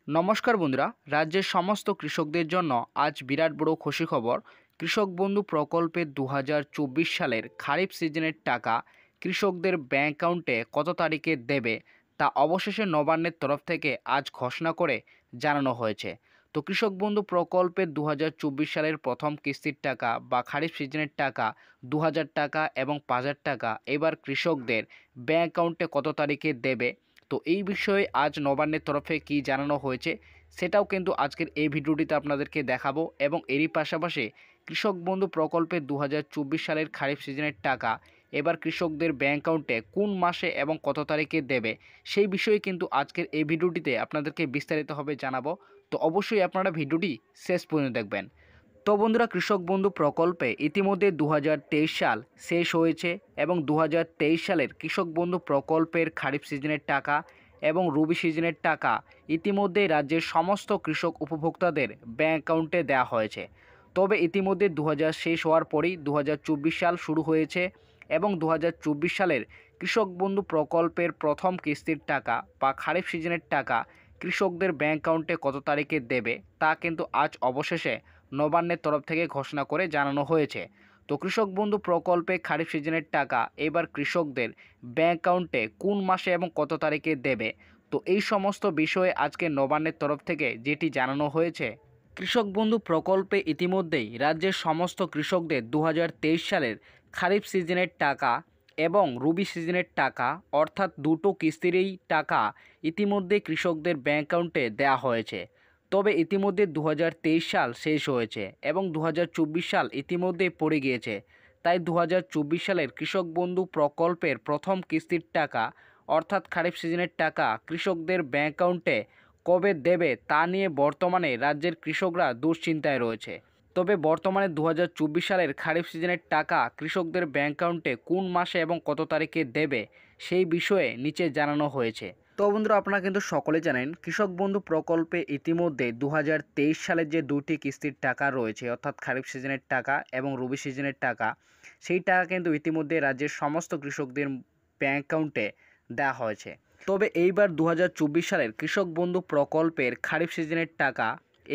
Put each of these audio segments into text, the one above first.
নমস্কার বন্ধুরা, রাজ্যের সমস্ত কৃষকদের জন্য আজ বিরাট বড় খুশি খবর। কৃষক বন্ধু প্রকল্পে 2024 সালের খারিফ সিজনের টাকা কৃষকদের ব্যাংক অ্যাকাউন্টে কত তারিখে দেবে তা অবশেষে নবান্নের তরফ থেকে আজ ঘোষণা করে জানানো হয়েছে। তো কৃষক বন্ধু প্রকল্পে 2024 সালের প্রথম কিস্তির টাকা বা খারিফ সিজনের টাকা 2000 টাকা এবং 5000 টাকা এবার কৃষকদের ব্যাংক অ্যাকাউন্টে কত তারিখে দেবে, তো এই বিষয়ে আজ নবান্নের তরফে কি জানানো হয়েছে সেটাও কিন্তু আজকের এই ভিডিওটিতে আপনাদেরকে দেখাবো। এবং এরই পাশাপাশি কৃষক বন্ধু প্রকল্পে 2024 সালের খারিফ সিজনের টাকা এবার কৃষকদের ব্যাংক অ্যাকাউন্টে কোন মাসে এবং কত তারিখে দেবে সেই বিষয়ে কিন্তু আজকের এই ভিডিওটিতে আপনাদেরকে বিস্তারিতভাবে জানাবো। তো অবশ্যই আপনারা ভিডিওটি শেষ পর্যন্ত দেখবেন। তো বন্ধুরা, কৃষক বন্ধু প্রকল্পে ইতিমধ্যে 2023 সাল শেষ হয়েছে এবং 2023 সালের কৃষক বন্ধু প্রকল্পের খারিফ সিজনের টাকা এবং রবি সিজনের টাকা ইতিমধ্যে রাজ্যের সমস্ত কৃষক উপভোক্তাদের ব্যাংক অ্যাকাউন্টে দেওয়া হয়েছে। তবে ইতিমধ্যে 2000 শেষ হওয়ার পরেই 2024 সাল শুরু হয়েছে এবং 2024 সালের কৃষক বন্ধু প্রকল্পের প্রথম কিস্তির টাকা বা খারিফ সিজনের টাকা কৃষকদের ব্যাংক অ্যাকাউন্টে কত তারিখে দেবে তা কিন্তু আজ অবশেষে নবান্নের তরফ থেকে ঘোষণা করে জানানো হয়েছে। তো কৃষক বন্ধু প্রকল্পে খারিফ সিজনের টাকা এবার কৃষকদের ব্যাংক অ্যাকাউন্টে কোন মাসে এবং কত তারিখে দেবে, তো এই সমস্ত বিষয়ে আজকে নবান্নের তরফ থেকে যেটি জানানো হয়েছে, কৃষক বন্ধু প্রকল্পে ইতিমধ্যেই রাজ্যের সমস্ত কৃষকদের 2023 সালের খারিফ সিজনের টাকা এবং রবি সিজনের টাকা অর্থাৎ দুটো কিস্তিরই টাকা ইতিমধ্যে কৃষকদের ব্যাংক অ্যাকাউন্টে দেওয়া হয়েছে। তবে ইতিমধ্যে 2023 সাল শেষ হয়েছে এবং 2024 সাল ইতিমধ্যে পড়ে গিয়েছে। তাই 2024 সালের কৃষক বন্ধু প্রকল্পের প্রথম কিস্তির টাকা অর্থাৎ খারিফ সিজনের টাকা কৃষকদের ব্যাংক অ্যাকাউন্টে কবে দেবে তা নিয়ে বর্তমানে রাজ্যের কৃষকরা দুশ্চিন্তায় রয়েছে। তবে বর্তমানে 2024 সালের খারিফ সিজনের টাকা কৃষকদের ব্যাংক অ্যাকাউন্টে কোন মাসে এবং কত তারিখে দেবে সেই বিষয়ে নিচে জানানো হয়েছে। তো বন্ধুরা, আপনারা কিন্তু সকলে জানেন কৃষক বন্ধু প্রকল্পে ইতিমধ্যে 2023 সালের যে দুটি কিস্তির টাকা রয়েছে অর্থাৎ খারিফ সিজনের টাকা এবং রবি সিজনের টাকা, সেই টাকা কিন্তু ইতিমধ্যে রাজ্যের সমস্ত কৃষকদের ব্যাংক অ্যাকাউন্টে দেওয়া হয়েছে। তবে এইবার 2024 সালের কৃষক বন্ধু প্রকল্পের খারিফ সিজনের টাকা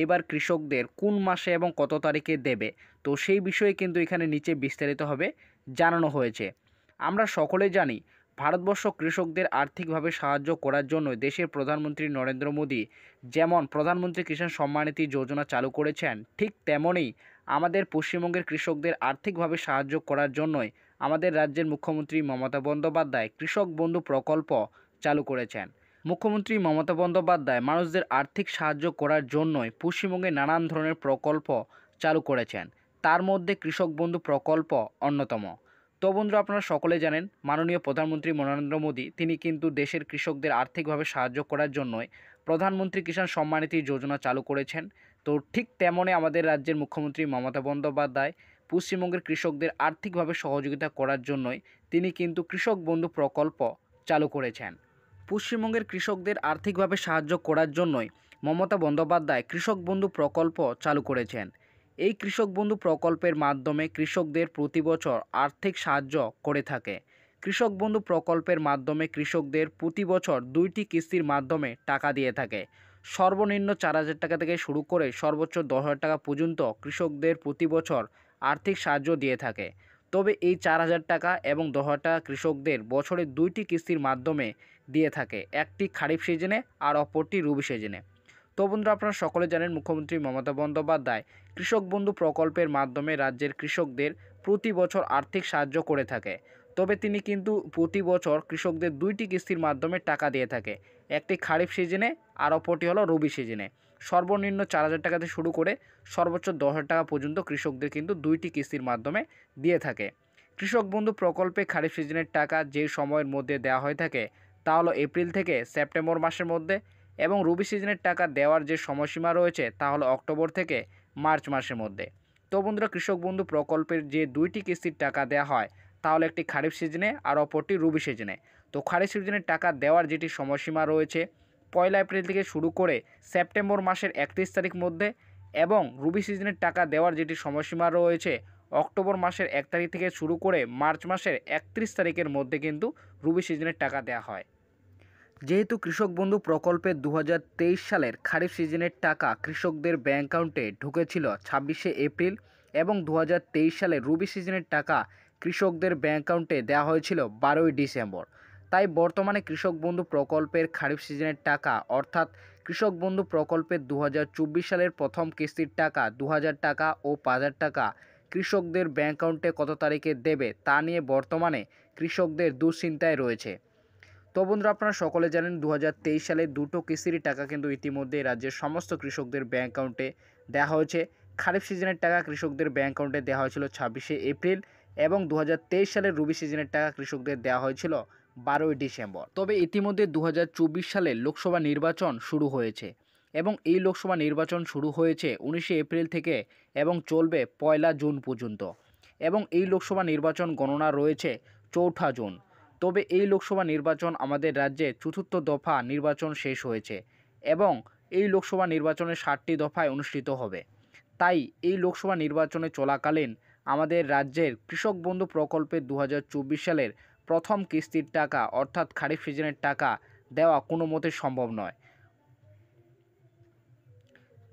এবার কৃষকদের কোন মাসে এবং কত তারিখে দেবে, তো সেই বিষয়ে কিন্তু এখানে নিচে বিস্তারিতভাবে জানানো হয়েছে। আমরা সকলে জানি ভারতবর্ষ কৃষকদের আর্থিকভাবে সাহায্য করার জন্য দেশের প্রধানমন্ত্রী নরেন্দ্র মোদী যেমন প্রধানমন্ত্রী কিষাণ সম্মান নিধি যোজনা চালু করেছেন, ঠিক তেমনই আমাদের পশ্চিমবঙ্গের কৃষকদের আর্থিকভাবে সাহায্য করার জন্যই আমাদের রাজ্যের মুখ্যমন্ত্রী মমতা বন্দ্যোপাধ্যায় কৃষক বন্ধু প্রকল্প চালু করেছেন। মুখ্যমন্ত্রী মমতা বন্দ্যোপাধ্যায় মানুষদের আর্থিক সাহায্য করার জন্যই পশ্চিমবঙ্গে নানান ধরনের প্রকল্প চালু করেছেন, তার মধ্যে কৃষক বন্ধু প্রকল্প অন্যতম। তো বন্ধুরা, আপনারা সকলে জানেন মাননীয় প্রধানমন্ত্রী নরেন্দ্র মোদী তিনি কিন্তু দেশের কৃষকদের আর্থিকভাবে সাহায্য করার জন্যই প্রধানমন্ত্রী কিষাণ সম্মান নিধি যোজনা চালু করেছেন। তো ঠিক তেমনই আমাদের রাজ্যের মুখ্যমন্ত্রী মমতা বন্দ্যোপাধ্যায় পশ্চিমবঙ্গের কৃষকদের আর্থিকভাবে সহযোগিতা করার জন্যই তিনি কিন্তু কৃষক বন্ধু প্রকল্প চালু করেছেন। পশ্চিমবঙ্গের কৃষকদের আর্থিকভাবে সাহায্য করার জন্যই মমতা বন্দ্যোপাধ্যায় কৃষক বন্ধু প্রকল্প চালু করেছেন। এই কৃষক বন্ধু প্রকল্পের মাধ্যমে কৃষকদের প্রতি বছর আর্থিক সাহায্য করে থাকে। কৃষক বন্ধু প্রকল্পের মাধ্যমে কৃষকদের প্রতি বছর দুইটি কিস্তির মাধ্যমে টাকা দিয়ে থাকে। সর্বনিম্ন 4000 টাকা থেকে শুরু করে সর্বোচ্চ 10,000 টাকা পর্যন্ত কৃষকদের প্রতি বছর আর্থিক সাহায্য দিয়ে থাকে। তবে এই 4000 টাকা এবং 10,000 টাকা কৃষকদের বছরে দুইটি কিস্তির মাধ্যমে দিয়ে থাকে, একটি খারিফ সিজনে আর অপরটি রবি সিজনে। তো বন্ধুরা, আপনারা সকলে জানেন মুখ্যমন্ত্রী মমতা বন্দ্যোপাধ্যায় কৃষক বন্ধু প্রকল্পের মাধ্যমে রাজ্যের কৃষকদের প্রতি বছর আর্থিক সাহায্য করে থাকে। তবে তিনি কিন্তু প্রতি বছর কৃষকদের দুইটি কিস্তির মাধ্যমে টাকা দিয়ে থাকে, একটি খারিফ সিজনে আর অপরটি হলো রবি সিজনে। সর্বনিম্ন 4000 টাকা থেকে শুরু করে সর্বোচ্চ 10,000 টাকা পর্যন্ত কৃষকদের কিন্তু দুইটি কিস্তির মাধ্যমে দিয়ে থাকে। কৃষক বন্ধু প্রকল্পে খারিফ সিজনের টাকা যে সময়ের মধ্যে দেওয়া হয়ে থাকে তা হলো এপ্রিল থেকে সেপ্টেম্বর মাসের মধ্যে, এবং রবি সিজনের টাকা দেওয়ার যে সময়সীমা রয়েছে তা হলো অক্টোবর থেকে মার্চ মাসের মধ্যে। তো বন্ধুরা, কৃষক বন্ধু প্রকল্পের যে দুইটি কিস্তির টাকা দেওয়া হয় তাহলে একটি খারিফ সিজনে আর অপরটি রবি সিজনে। তো খারিফ সিজনের টাকা দেওয়ার যেটি সময়সীমা রয়েছে 1 এপ্রিল থেকে শুরু করে সেপ্টেম্বর মাসের 31 তারিখ মধ্যে, এবং রবি সিজনের টাকা দেওয়ার যেটি সময়সীমা রয়েছে অক্টোবর মাসের 1 তারিখ থেকে শুরু করে মার্চ মাসের 31 তারিখের মধ্যে কিন্তু রবি সিজনের টাকা দেওয়া হয়। যেহেতু কৃষক বন্ধু প্রকল্পের 2023 সালের খারিফ সিজনের টাকা কৃষকদের ব্যাংক অ্যাকাউন্টে ঢুকেছিল 26শে এপ্রিল এবং 2023 সালের রবি সিজনের টাকা কৃষকদের ব্যাংক অ্যাকাউন্টে দেওয়া হয়েছিল 12ই ডিসেম্বর। তাই বর্তমানে কৃষক বন্ধু প্রকল্পের খারিফ সিজনের টাকা অর্থাৎ কৃষক বন্ধু প্রকল্পের 2024 সালের প্রথম কিস্তির টাকা 2000 টাকা ও 5000 টাকা কৃষকদের ব্যাংক অ্যাকাউন্টে কত তারিখে দেবে তা নিয়ে বর্তমানে কৃষকদের দুশ্চিন্তায় রয়েছে। তো বন্ধুরা, আপনারা সকলে জানেন 2023 সালে দুটো কিস্তির টাকা কিন্তু ইতিমধ্যে রাজ্যের সমস্ত কৃষকদের ব্যাংক অ্যাকাউন্টে দেওয়া হয়েছে। খারিফ সিজনের টাকা কৃষকদের ব্যাংক অ্যাকাউন্টে দেওয়া হয়েছিল 26শে এপ্রিল এবং 2023 সালের রবি সিজনের টাকা কৃষকদের দেওয়া হয়েছিল 12ই ডিসেম্বর। তবে ইতিমধ্যে 2024 সালে লোকসভা নির্বাচন শুরু হয়েছে এবং এই লোকসভা নির্বাচন শুরু হয়েছে 19শে এপ্রিল থেকে এবং চলবে 1 জুন পর্যন্ত এবং এই লোকসভা নির্বাচন গণনা রয়েছে 4 জুন। তবে এই লোকসভা নির্বাচন আমাদের রাজ্যে চতুর্থ দফা নির্বাচন শেষ হয়েছে এবং এই লোকসভা নির্বাচনের 7টি দফায় অনুষ্ঠিত হবে। তাই এই লোকসভা নির্বাচনে চলাকালীন আমাদের রাজ্যের কৃষক বন্ধু প্রকল্পের 2024 সালের প্রথম কিস্তির টাকা অর্থাৎ খারিফ সিজনের টাকা দেওয়া কোনো মতে সম্ভব নয়।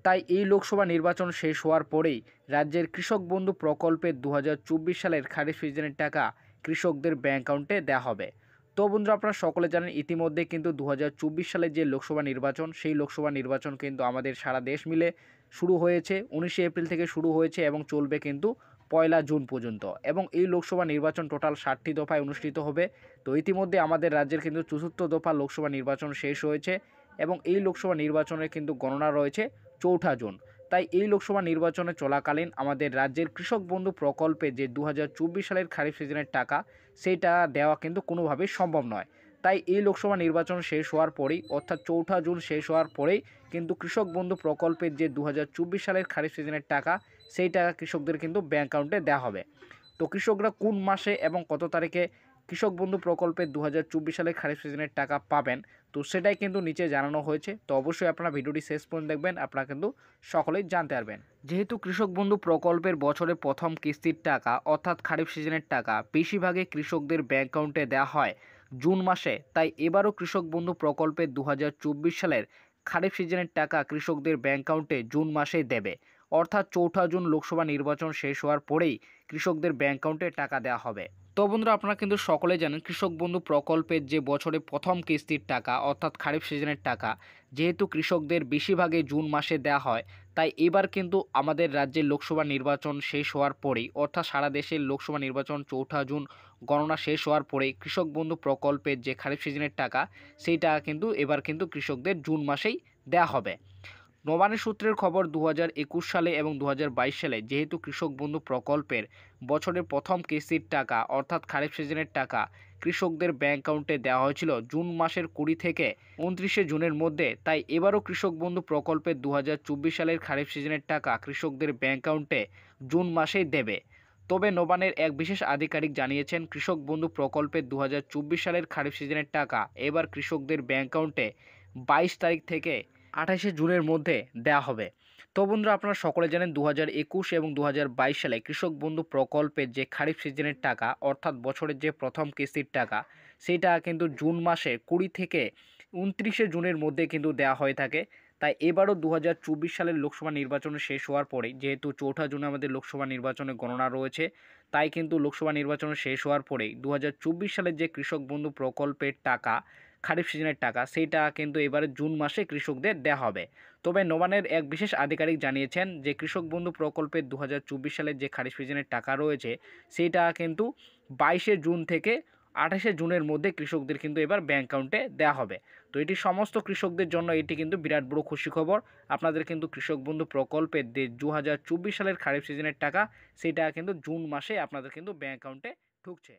তাই এই লোকসভা নির্বাচন শেষ হওয়ার পরেই রাজ্যের কৃষক বন্ধু প্রকল্পের 2024 সালের খারিফ সিজনের টাকা কৃষকদের ব্যাংক অ্যাকাউন্টে দেওয়া হবে। তো বন্ধুরা, আপনারা সকলে জানেন ইতিমধ্যে কিন্তু 2024 সালের যে লোকসভা নির্বাচন সেই লোকসভা নির্বাচন কিন্তু আমাদের সারা দেশ মিলে শুরু হয়েছে। 19শে এপ্রিল থেকে শুরু হয়েছে এবং চলবে কিন্তু 1 জুন পর্যন্ত এবং এই লোকসভা নির্বাচন টোটাল 7টি দফায় অনুষ্ঠিত হবে। তো ইতিমধ্যে আমাদের রাজ্যের কিন্তু চতুর্থ দফা লোকসভা নির্বাচন শেষ হয়েছে এবং এই লোকসভা নির্বাচনের কিন্তু গণনা রয়েছে 4 জুন। তাই এই লোকসভা নির্বাচনে চলাকালীন আমাদের রাজ্যের কৃষক বন্ধু প্রকল্পে যে 2024 সালের খারিফ সিজনের টাকা সেইটা দেওয়া কিন্তু কোনোভাবেই সম্ভব নয়। তাই এই লোকসভা নির্বাচন শেষ হওয়ার পরেই অর্থাৎ 4 জুন শেষ হওয়ার পরেই কিন্তু কৃষক বন্ধু প্রকল্পের যে 2024 সালের খারিফ সিজনের টাকা সেই টাকা কৃষকদের কিন্তু ব্যাংক অ্যাকাউন্টে দেওয়া হবে। তো কৃষকরা কোন মাসে এবং কত তারিখে কৃষক বন্ধু প্রকল্পের 2024 সালের খারিফ সিজনের টাকা পাবেন তো সেটাই কিন্তু নিচে জানানো হয়েছে। তো অবশ্যই আপনারা ভিডিওটি শেষ পর্যন্ত দেখবেন, আপনারা কিন্তু সকলেই জানতে পারবেন। যেহেতু কৃষক বন্ধু প্রকল্পের বছরের প্রথম কিস্তির টাকা অর্থাৎ খারিফ সিজনের টাকা বেশিরভাগই কৃষকদের ব্যাংক অ্যাকাউন্টে দেওয়া হয় জুন মাসে, তাই এবারও কৃষক বন্ধু প্রকল্পের 2024 সালের খারিফ সিজনের টাকা কৃষকদের ব্যাংক অ্যাকাউন্টে জুন মাসেই দেবে। অর্থাৎ 4 জুন লোকসভা নির্বাচন শেষ হওয়ার পরেই কৃষকদের ব্যাংক অ্যাকাউন্টে টাকা দেওয়া হবে। তো বন্ধুরা, আপনারা কিন্তু সকলেই জানেন কৃষক বন্ধু প্রকল্পের যে বছরে প্রথম কিস্তির টাকা অর্থাৎ খারিফ সিজনের টাকা যেহেতু কৃষকদের বেশিরভাগই জুন মাসে দেওয়া হয়, তাই এবার কিন্তু আমাদের রাজ্যের লোকসভা নির্বাচন শেষ হওয়ার পরেই অর্থাৎ সারা দেশের লোকসভা নির্বাচন 4 জুন গণনা শেষ হওয়ার পরেই কৃষক বন্ধু প্রকল্পের যে খারিফ সিজনের টাকা সেই টাকা কিন্তু এবার কিন্তু কৃষকদের জুন মাসেই দেওয়া হবে। নবান্ন সূত্রের খবর 2021 সালে এবং 2022 সালে যেহেতু কৃষক বন্ধু প্রকল্পের বছরের প্রথম কিস্তির টাকা অর্থাৎ খারিফ সিজনের টাকা কৃষকদের ব্যাংক অ্যাকাউন্টে দেওয়া হয়েছিল জুন মাসের 20 থেকে 29শে জুনের মধ্যে, তাই এবারও কৃষক বন্ধু প্রকল্পের 2024 সালের খারিফ সিজনের টাকা কৃষকদের ব্যাংক অ্যাকাউন্টে জুন মাসেই দেবে। তবে নবান্নের এক বিশেষ আধিকারিক জানিয়েছেন কৃষক বন্ধু প্রকল্পের 2024 সালের খারিফ সিজনের টাকা এবার কৃষকদের ব্যাংক অ্যাকাউন্টে 22 তারিখ থেকে 28শে জুনের মধ্যে দেওয়া হবে। তো বন্ধুরা, আপনারা সকলে জানেন 2021 এবং 2022 সালে কৃষক বন্ধু প্রকল্পের যে খারিফ সিজনের টাকা অর্থাৎ বছরের যে প্রথম কিস্তির টাকা সেইটা কিন্তু জুন মাসে 20 থেকে 29শে জুনের মধ্যে কিন্তু দেওয়া হয়ে থাকে। তাই এবারও 2024 সালের লোকসভা নির্বাচন শেষ হওয়ার পরে যেহেতু 4 জুনে আমাদের লোকসভা নির্বাচনে গণনা রয়েছে, তাই কিন্তু লোকসভা নির্বাচন শেষ হওয়ার পরেই 2024 সালের যে কৃষক বন্ধু প্রকল্পের টাকা খারিফ সিজনের টাকা সেইটা কিন্তু এবারে জুন মাসে কৃষকদের দেওয়া হবে। তবে নবান্নের এক বিশেষ আধিকারিক জানিয়েছেন যে কৃষক বন্ধু প্রকল্পের 2024 সালের যে খারিফ সিজনের টাকা রয়েছে সেইটা কিন্তু 22শে জুন থেকে 28শে জুনের মধ্যে কৃষকদের কিন্তু এবার ব্যাংক অ্যাকাউন্টে দেওয়া হবে। তো এটি সমস্ত কৃষকদের জন্য এটি কিন্তু বিরাট বড় খুশি খবর। আপনাদের কিন্তু কৃষক বন্ধু প্রকল্পের 2024 সালের খারিফ সিজনের টাকা সেটা কিন্তু জুন মাসে আপনাদের কিন্তু ব্যাংক অ্যাকাউন্টে ঢুকছে।